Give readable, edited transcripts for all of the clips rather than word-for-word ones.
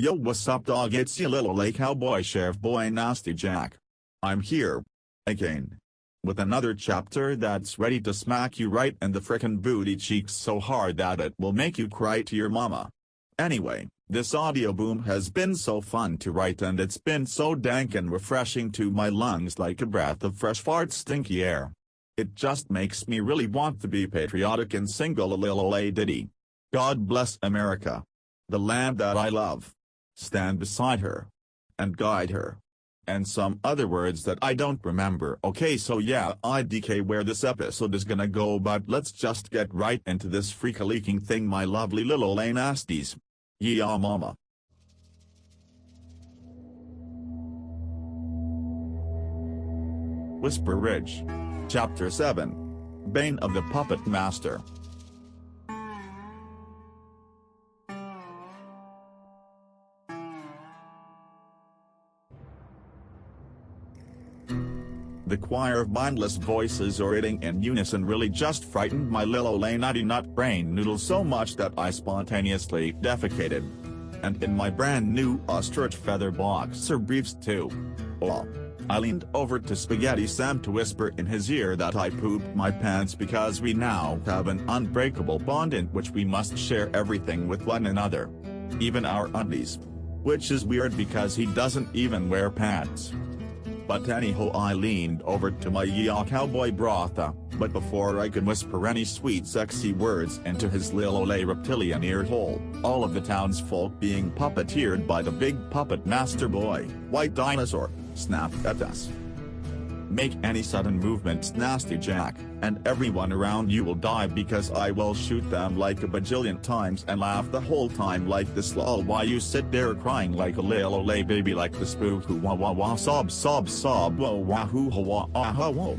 Yo, what's up dog, it's your little lake cowboy sheriff boy Nasty Jack. I'm here. Again. With another chapter that's ready to smack you right in the frickin' booty cheeks so hard that it will make you cry to your mama. Anyway, this audio boom has been so fun to write and it's been so dank and refreshing to my lungs like a breath of fresh fart stinky air. It just makes me really want to be patriotic and sing a little ditty. God bless America. The land that I love. Stand beside her. And guide her. And some other words that I don't remember. Okay, so yeah, IDK where this episode is gonna go, but let's just get right into this freak-a-leaking thing, my lovely little nasties. Yeah mama. Whisper Ridge. Chapter 7. Bane of the Puppet Master. The choir of mindless voices orating in unison really just frightened my little nutty nut brain noodle so much that I spontaneously defecated. And in my brand new ostrich feather boxer briefs too. Oh. I leaned over to Spaghetti Sam to whisper in his ear that I pooped my pants because we now have an unbreakable bond in which we must share everything with one another. Even our undies. Which is weird because he doesn't even wear pants. But anyhow, I leaned over to my cowboy brother, but before I could whisper any sweet sexy words into his little reptilian ear hole, all of the townsfolk being puppeteered by the big puppet master boy, White Dinosaur, snapped at us. Make any sudden movements, Nasty Jack, and everyone around you will die because I will shoot them like a bajillion times and laugh the whole time like this lol while you sit there crying like a little baby like the spook who wah wah wah sob whoa wahoo wah ah whoa.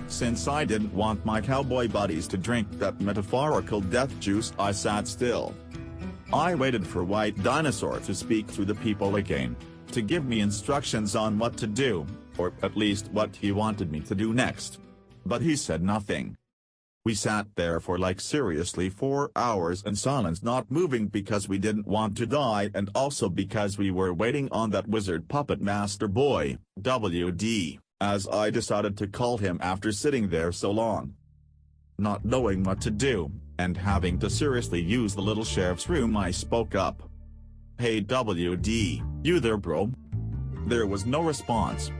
Since I didn't want my cowboy buddies to drink that metaphorical death juice, I sat still. I waited for White Dinosaur to speak through the people again, to give me instructions on what to do, or at least what he wanted me to do next. But he said nothing. We sat there for like seriously 4 hours in silence, not moving because we didn't want to die and also because we were waiting on that wizard puppet master boy, WD, as I decided to call him after sitting there so long. Not knowing what to do, and having to seriously use the little sheriff's room, I spoke up. Hey WD, you there bro? There was no response.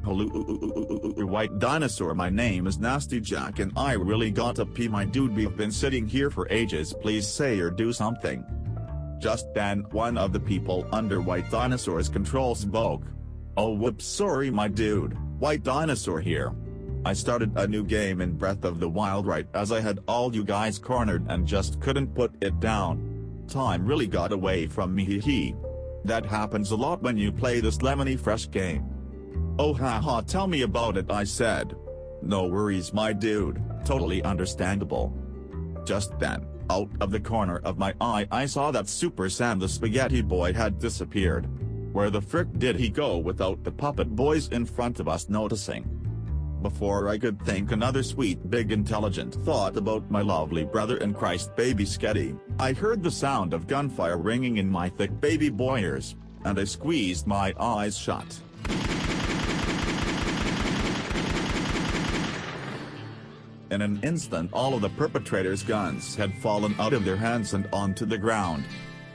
Hello White Dinosaur, my name is Nasty Jack and I really gotta pee my dude, we've been sitting here for ages, please say or do something. Just then one of the people under White Dinosaur's control spoke. Oh whoops, sorry my dude, White Dinosaur here. I started a new game in Breath of the Wild right as I had all you guys cornered and just couldn't put it down. Time really got away from me hee. That happens a lot when you play this lemony fresh game. Oh haha, tell me about it, I said. No worries my dude, totally understandable. Just then, out of the corner of my eye I saw that Super Sam the Spaghetti Boy had disappeared. Where the frick did he go without the puppet boys in front of us noticing? Before I could think another sweet big intelligent thought about my lovely brother in Christ baby Sketty, I heard the sound of gunfire ringing in my thick baby boy ears, and I squeezed my eyes shut. In an instant all of the perpetrators' guns had fallen out of their hands and onto the ground.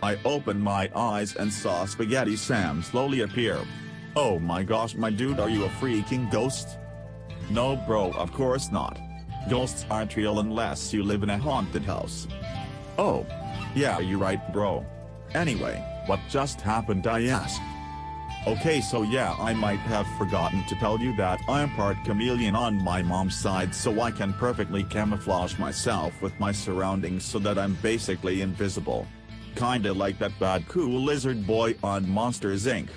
I opened my eyes and saw Spaghetti Sam slowly appear. Oh my gosh my dude, are you a freaking ghost? No bro, of course not. Ghosts aren't real unless you live in a haunted house. Oh. Yeah, you're right bro. Anyway, what just happened, I asked. Okay, so yeah, I might have forgotten to tell you that I'm part chameleon on my mom's side, so I can perfectly camouflage myself with my surroundings so that I'm basically invisible. Kinda like that bad cool lizard boy on Monsters Inc.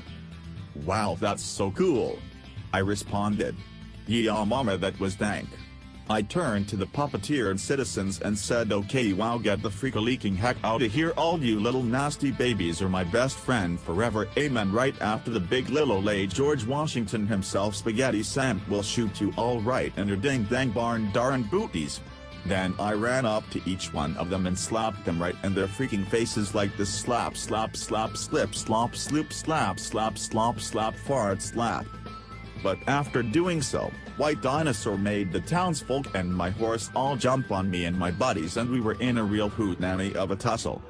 Wow, that's so cool. I responded. Yeah mama, that was dank. I turned to the puppeteered citizens and said, okay wow, get the freak-a-leaking heck out of here, all you little nasty babies are my best friend forever, amen. Right after the big little George Washington himself, Spaghetti Sam will shoot you all right in your ding dang barn darn booties. Then I ran up to each one of them and slapped them right in their freaking faces like this: slap slap slap slip slop sloop slap slap slop slap fart slap. But after doing so, White Dinosaur made the townsfolk and my horse all jump on me and my buddies, and we were in a real hootenanny of a tussle.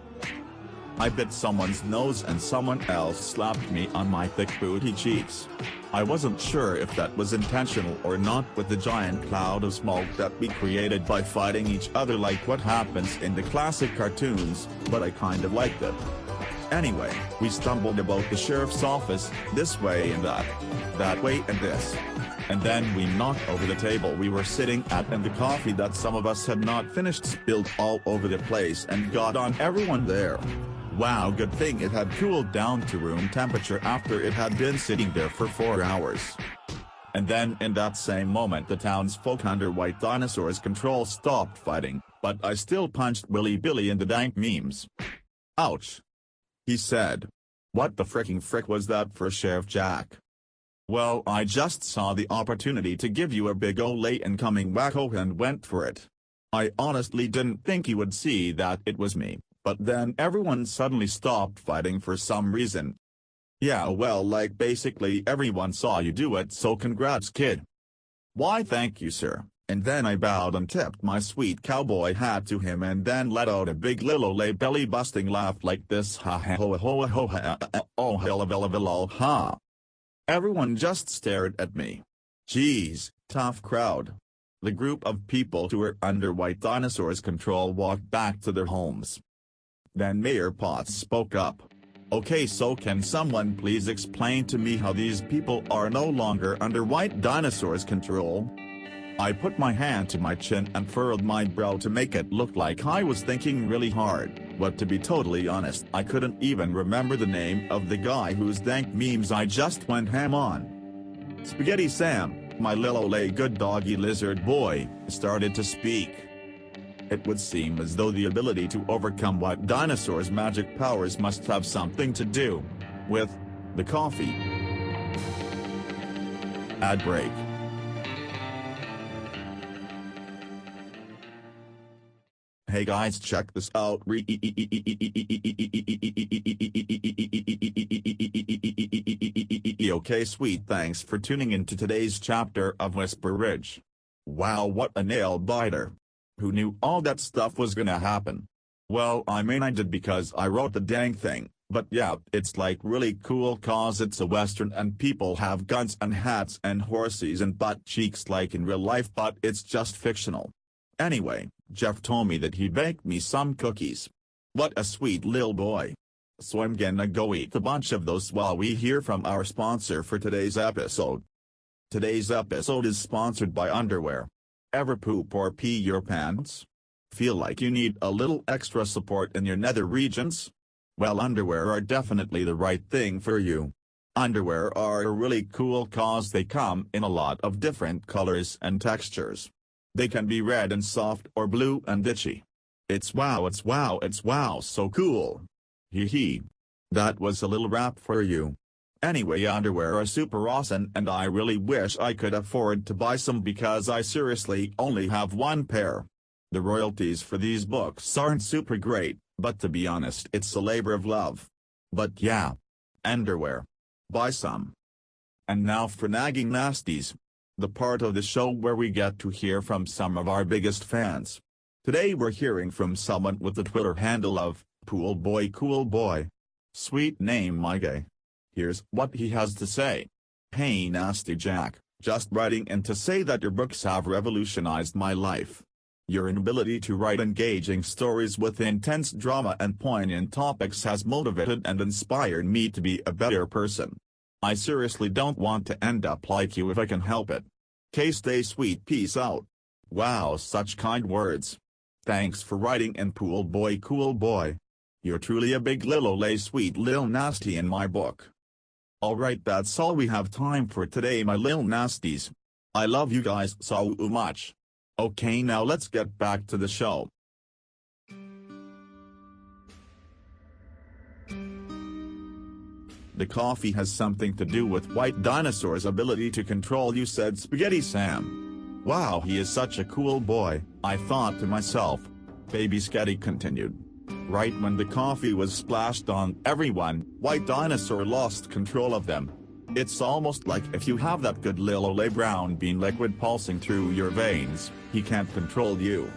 I bit someone's nose and someone else slapped me on my thick booty cheeks. I wasn't sure if that was intentional or not with the giant cloud of smoke that we created by fighting each other like what happens in the classic cartoons, but I kind of liked it. Anyway, we stumbled about the sheriff's office, this way and that way and this. And then we knocked over the table we were sitting at, and the coffee that some of us had not finished spilled all over the place and got on everyone there. Wow, good thing it had cooled down to room temperature after it had been sitting there for 4 hours. And then in that same moment the townsfolk under White Dinosaur's control stopped fighting, but I still punched Willy Billy in the dank memes. Ouch. He said. What the fricking frick was that for, Sheriff Jack? Well, I just saw the opportunity to give you a big ol' late incoming wacko and went for it. I honestly didn't think you would see that it was me, but then everyone suddenly stopped fighting for some reason. Yeah, well, like basically everyone saw you do it, so congrats, kid. Why, thank you, sir. And then I bowed and tipped my sweet cowboy hat to him and then let out a big lil belly busting laugh like this: ha ha ho ho ho ha oh hella ha. Everyone just stared at me. Geez, tough crowd. The group of people who were under White Dinosaur's control walked back to their homes. Then Mayor Potts spoke up. Okay, so can someone please explain to me how these people are no longer under White Dinosaur's control? I put my hand to my chin and furrowed my brow to make it look like I was thinking really hard, but to be totally honest, I couldn't even remember the name of the guy whose dank memes I just went ham on. Spaghetti Sam, my lil good doggy lizard boy, started to speak. It would seem as though the ability to overcome White Dinosaur's magic powers must have something to do with the coffee. Ad break. Hey guys, check this out. Okay, sweet, thanks for tuning into today's chapter of Whisper Ridge. Wow, what a nail biter. Who knew all that stuff was gonna happen? Well, I mean, I did because I wrote the dang thing, but yeah, it's like really cool cause it's a western and people have guns and hats and horses and butt cheeks like in real life, but it's just fictional. Anyway, Jeff told me that he baked me some cookies. What a sweet lil boy. So I'm gonna go eat a bunch of those while we hear from our sponsor for today's episode. Today's episode is sponsored by underwear. Ever poop or pee your pants? Feel like you need a little extra support in your nether regions? Well, underwear are definitely the right thing for you. Underwear are a really cool cause they come in a lot of different colors and textures. They can be red and soft or blue and itchy. It's wow, so cool. Hee hee. That was a little rap for you. Anyway, underwear are super awesome and I really wish I could afford to buy some because I seriously only have one pair. The royalties for these books aren't super great, but to be honest, it's a labor of love. But yeah. Underwear. Buy some. And now for Nagging Nasties. The part of the show where we get to hear from some of our biggest fans. Today we're hearing from someone with the Twitter handle of Pool Boy Cool Boy. Sweet name, my guy. Here's what he has to say. Hey Nasty Jack, just writing in to say that your books have revolutionized my life. Your inability to write engaging stories with intense drama and poignant topics has motivated and inspired me to be a better person. I seriously don't want to end up like you if I can help it. K, stay sweet, peace out. Wow, such kind words. Thanks for writing in, Pool Boy Cool Boy. You're truly a big lil sweet lil nasty in my book. Alright, that's all we have time for today, my lil nasties. I love you guys so much. Okay, now let's get back to the show. The coffee has something to do with White Dinosaur's ability to control you, said Spaghetti Sam. Wow, he is such a cool boy, I thought to myself. Baby Sketty continued. Right when the coffee was splashed on everyone, White Dinosaur lost control of them. It's almost like if you have that good Lil Olay brown bean liquid pulsing through your veins, he can't control you.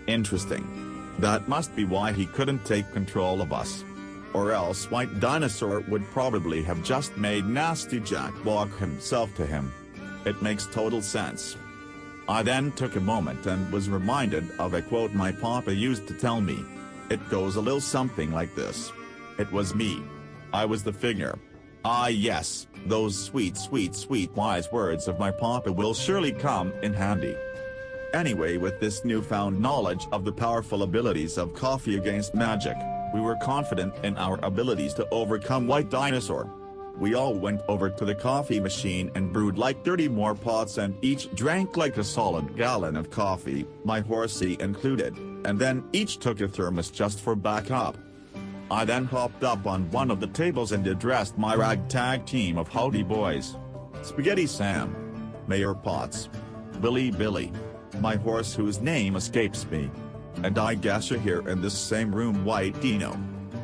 Interesting. That must be why he couldn't take control of us. Or else White Dinosaur would probably have just made Nasty Jack walk himself to him. It makes total sense. I then took a moment and was reminded of a quote my papa used to tell me. It goes a little something like this. It was me. I was the figure. Ah yes, those sweet wise words of my papa will surely come in handy. Anyway, with this newfound knowledge of the powerful abilities of coffee against magic, we were confident in our abilities to overcome White Dinosaur. We all went over to the coffee machine and brewed like 30 more pots and each drank like a solid gallon of coffee, my horsey included, and then each took a thermos just for backup. I then hopped up on one of the tables and addressed my ragtag team of howdy boys. Spaghetti Sam, Mayor Potts, Billy, my horse whose name escapes me, and I guess you're here in this same room, White Dino.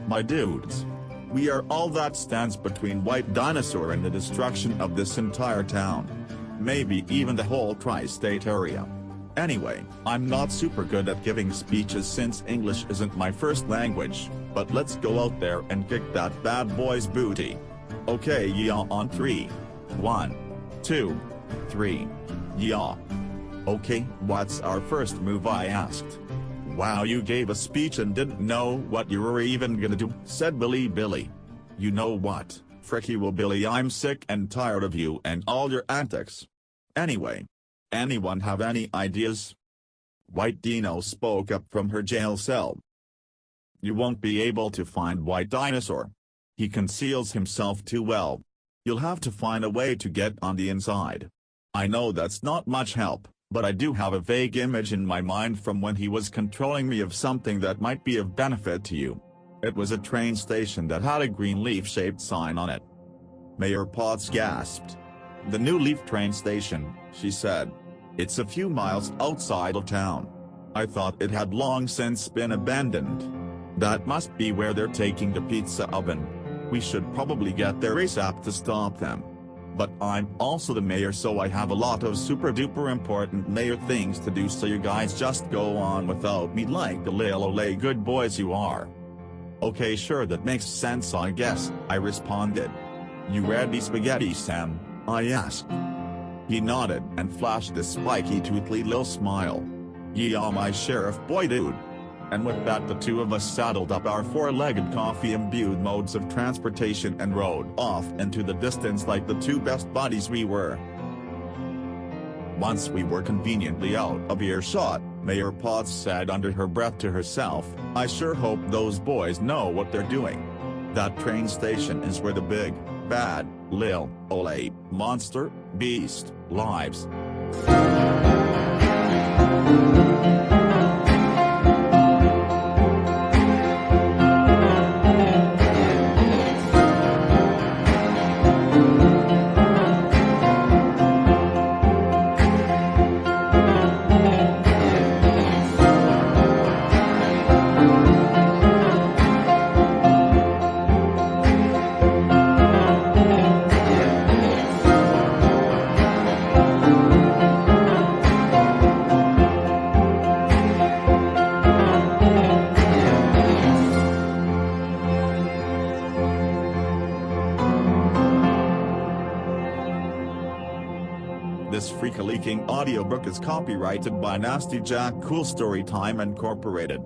My dudes. We are all that stands between White Dinosaur and the destruction of this entire town. Maybe even the whole tri-state area. Anyway, I'm not super good at giving speeches since English isn't my first language, but let's go out there and kick that bad boy's booty. Okay, yeah, on 3. 1, 2, 3. Yeah. Okay, what's our first move, I asked. Wow, you gave a speech and didn't know what you were even gonna do, said Billy. You know what, frick you, Billy, I'm sick and tired of you and all your antics. Anyway. Anyone have any ideas? White Dino spoke up from her jail cell. You won't be able to find White Dinosaur. He conceals himself too well. You'll have to find a way to get on the inside. I know that's not much help, but I do have a vague image in my mind from when he was controlling me of something that might be of benefit to you. It was a train station that had a green leaf-shaped sign on it. Mayor Potts gasped. The New Leaf train station, she said. It's a few miles outside of town. I thought it had long since been abandoned. That must be where they're taking the pizza oven. We should probably get there ASAP to stop them. But I'm also the mayor, so I have a lot of super duper important mayor things to do, so you guys just go on without me like the Lil Olay good boys you are. Okay, sure, that makes sense I guess, I responded. You ready, Spaghetti Sam? I asked. He nodded and flashed a spiky toothy little smile. Yeah, my sheriff boy dude. And with that the two of us saddled up our four-legged coffee-imbued modes of transportation and rode off into the distance like the two best buddies we were. Once we were conveniently out of earshot, Mayor Potts said under her breath to herself, I sure hope those boys know what they're doing. That train station is where the big, bad, Lil Olay monster beast lives. This freak-a-leaking audiobook is copyrighted by Nasty Jack Cool Storytime Incorporated.